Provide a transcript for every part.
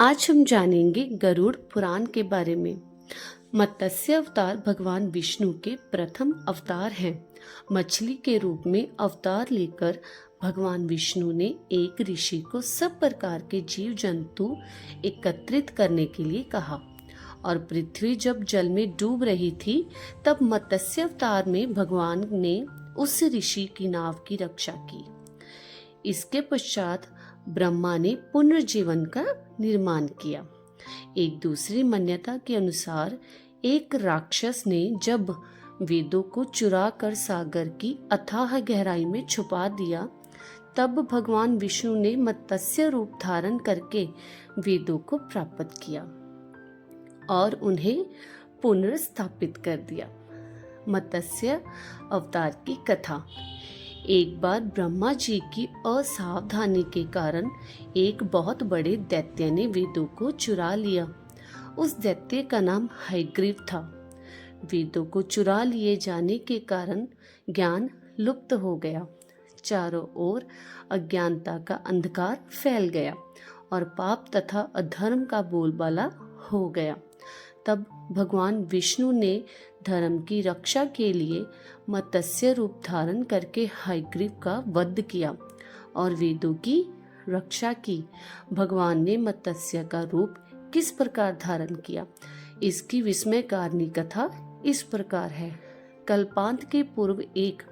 आज हम जानेंगे गरुड़ पुराण के बारे में। मत्स्य अवतार भगवान विष्णु के प्रथम अवतार हैं। मछली के रूप में अवतार लेकर भगवान विष्णु ने एक ऋषि को सब प्रकार के जीव जंतु एकत्रित करने के लिए कहा और पृथ्वी जब जल में डूब रही थी तब मत्स्य अवतार में भगवान ने उस ऋषि की नाव की रक्षा की। इसके पश्चात ब्रह्मा ने पुनर्जीवन का निर्माण किया। एक दूसरी मान्यता के अनुसार एक राक्षस ने जब वेदों को चुरा कर सागर की अथाह गहराई में छुपा दिया तब भगवान विष्णु ने मत्स्य रूप धारण करके वेदों को प्राप्त किया और उन्हें पुनर्स्थापित कर दिया। मत्स्य अवतार की कथा। एक बार ब्रह्मा जी की असावधानी के कारण एक बहुत बड़े दैत्य ने वेदों को चुरा लिया। उस दैत्य का नाम हयग्रीव था। वेदों को चुरा लिए जाने के कारण ज्ञान लुप्त हो गया। चारों ओर अज्ञानता का अंधकार फैल गया और पाप तथा अधर्म का बोलबाला हो गया। तब भगवान विष्णु ने धर्म की रक्षा के लिए मत्स्य रूप धारण करके हयग्रीव का वध किया और वेदों की रक्षा की। भगवान ने मत्स्य का रूप किस प्रकार धारण किया, इसकी विस्मयकारिणी कथा इस प्रकार है। कल्पांत के पूर्व एक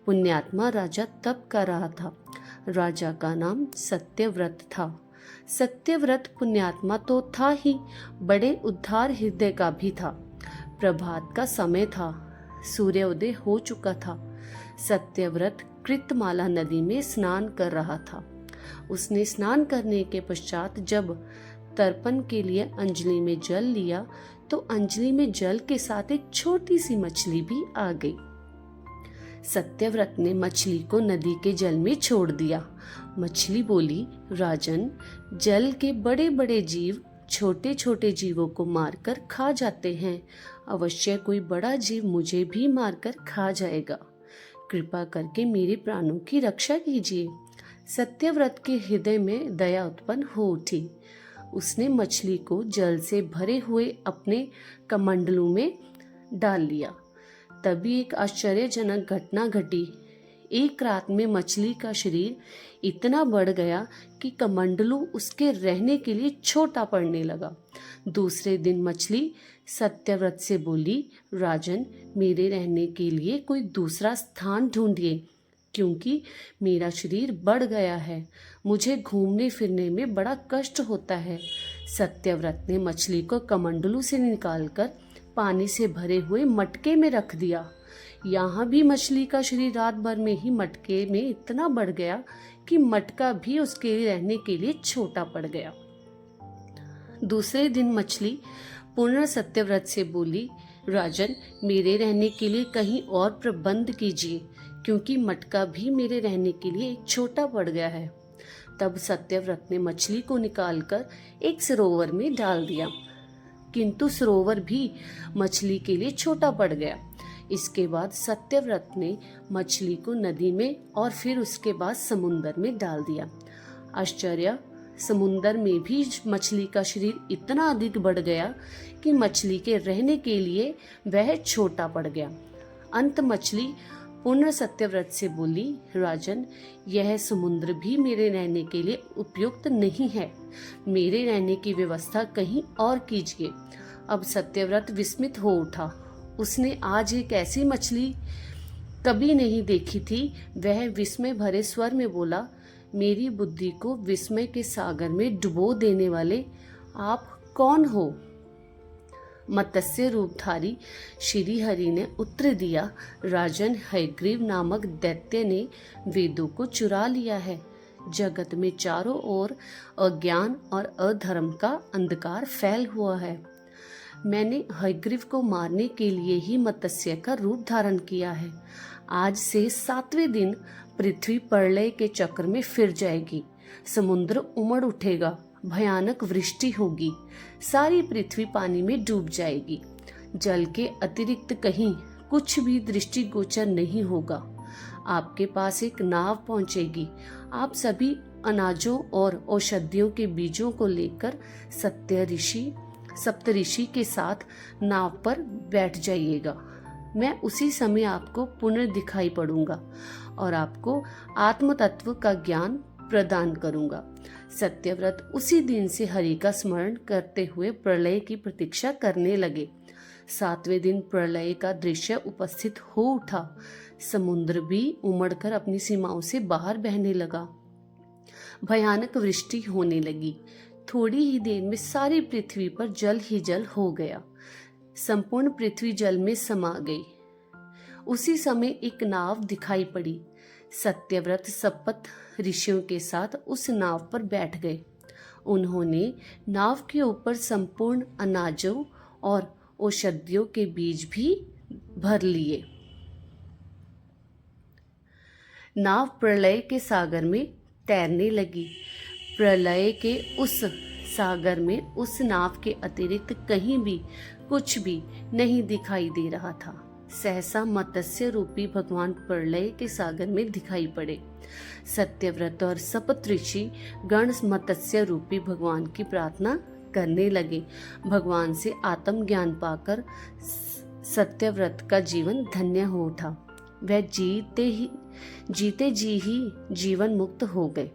पुण्यात्मा राजा तप कर रहा था। राजा का नाम सत्यव्रत था। सत्यव्रत पुण्यात्मा तो था ही, बड़े उद्धार हृदय का भी था। प्रभात का समय था, सूर्योदय हो चुका था। सत्यव्रत कृतमाला नदी में स्नान कर रहा था। उसने स्नान करने के पश्चात जब तर्पण के लिए अंजलि में जल लिया तो अंजलि में जल के साथ एक छोटी सी मछली भी आ गई। सत्यव्रत ने मछली को नदी के जल में छोड़ दिया। मछली बोली, राजन, जल के बड़े बड़े जीव छोटे छोटे जीवों को मारकर खा जाते हैं। अवश्य कोई बड़ा जीव मुझे भी मारकर खा जाएगा। कृपा करके मेरे प्राणों की रक्षा कीजिए। सत्यव्रत के हृदय में दया उत्पन्न हो उठी। उसने मछली को जल से भरे हुए अपने कमंडलू में डाल लिया। तभी एक आश्चर्यजनक घटना घटी। एक रात में मछली का शरीर इतना बढ़ गया कि कमंडलू उसके रहने के लिए छोटा पड़ने लगा। दूसरे दिन मछली सत्यव्रत से बोली, राजन, मेरे रहने के लिए कोई दूसरा स्थान ढूंढिए, क्योंकि मेरा शरीर बढ़ गया है। मुझे घूमने फिरने में बड़ा कष्ट होता है। सत्यव्रत ने मछली को कमंडलू से निकालकर पानी से भरे हुए मटके में रख दिया। यहाँ भी मछली का शरीर रात भर में ही मटके में इतना बढ़ गया कि मटका भी उसके रहने के लिए छोटा पड़ गया। दूसरे दिन मछली पुनः सत्यव्रत से बोली, राजन, मेरे रहने के लिए कहीं और प्रबंध कीजिए, क्योंकि मटका भी मेरे रहने के लिए छोटा पड़ गया है। तब सत्यव्रत ने मछली को निकालकर एक सरोवर में डाल दिया, किंतु सरोवर भी मछली के लिए छोटा पड़ गया। इसके बाद सत्यव्रत ने मछली को नदी में और फिर उसके बाद समुद्र में डाल दिया। आश्चर्य, समुद्र में भी मछली का शरीर इतना अधिक बढ़ गया कि मछली के रहने के लिए वह छोटा पड़ गया। अंत मछली पुनः सत्यव्रत से बोली, राजन, यह समुद्र भी मेरे रहने के लिए उपयुक्त नहीं है। मेरे रहने की व्यवस्था कहीं और कीजिए। अब सत्यव्रत विस्मित हो उठा। उसने आज एक ऐसी मछली कभी नहीं देखी थी। वह विस्मय भरे स्वर में बोला, मेरी बुद्धि को विस्मय के सागर में डुबो देने वाले आप कौन हो? मत्स्य रूपधारी श्री हरि ने उत्तर दिया, राजन, हयग्रीव नामक दैत्य ने वेदों को चुरा लिया है। जगत में चारों ओर अज्ञान और अधर्म का अंधकार फैल हुआ है। मैंने हयग्रीव को मारने के लिए ही मत्स्य का रूप धारण किया है। आज से 7वें दिन पृथ्वी प्रलय के चक्र में फिर जाएगी। समुद्र उमड़ उठेगा, भयानक वृष्टि होगी, सारी पृथ्वी पानी में डूब जाएगी। जल के अतिरिक्त कहीं कुछ भी दृष्टिगोचर नहीं होगा। आपके पास एक नाव पहुंचेगी। आप सभी अनाजों और औषधियों के बीजों को लेकर सप्तऋषि के साथ नाव पर बैठ जाइएगा। मैं उसी समय आपको पुनः दिखाई पड़ूंगा और आपको आत्म तत्व का ज्ञान प्रदान करूंगा। सत्यव्रत उसी दिन से हरि का स्मरण करते हुए प्रलय की प्रतीक्षा करने लगे। 7वें दिन प्रलय का दृश्य उपस्थित हो उठा। समुद्र भी उमड़कर अपनी सीमाओं से बाहर बहने लगा। भयानक वृष्टि होने लगी। थोड़ी ही देर में सारी पृथ्वी पर जल ही जल हो गया। संपूर्ण पृथ्वी जल में समा गई। उसी समय एक नाव दिखाई पड़ी। सत्यव्रत सप्त ऋषियों के साथ उस नाव पर बैठ गए। उन्होंने नाव के ऊपर संपूर्ण अनाजों और औषधियों के बीज भी भर लिए। नाव प्रलय के सागर में तैरने लगी। प्रलय के उस सागर में उस नाव के अतिरिक्त कहीं भी कुछ भी नहीं दिखाई दे रहा था। सहसा मत्स्य रूपी भगवान प्रलय के सागर में दिखाई पड़े। सत्यव्रत और सप्तऋषि गण मत्स्य रूपी भगवान की प्रार्थना करने लगे। भगवान से आत्म ज्ञान पाकर सत्यव्रत का जीवन धन्य हो उठा। वह जीते जी ही जीवन मुक्त हो गए।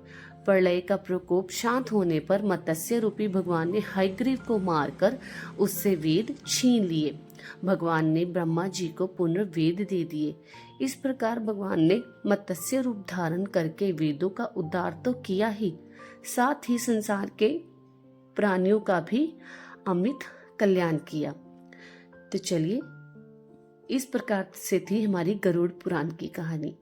प्रलय का प्रकोप शांत होने पर मत्स्य रूपी भगवान ने हयग्रीव को मारकर उससे वेद छीन लिए। भगवान ने ब्रह्मा जी को पुनः वेद दे दिए। इस प्रकार भगवान ने मत्स्य रूप धारण करके वेदों का उद्धार तो किया ही, साथ ही संसार के प्राणियों का भी अमित कल्याण किया। तो चलिए, इस प्रकार से थी हमारी गरुड़ पुराण की कहानी।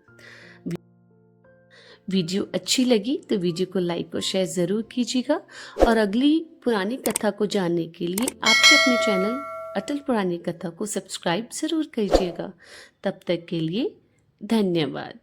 वीडियो अच्छी लगी तो वीडियो को लाइक और शेयर ज़रूर कीजिएगा और अगली पुरानी कथा को जानने के लिए आपके अपने चैनल अटल पुरानी कथा को सब्सक्राइब ज़रूर कीजिएगा। तब तक के लिए धन्यवाद।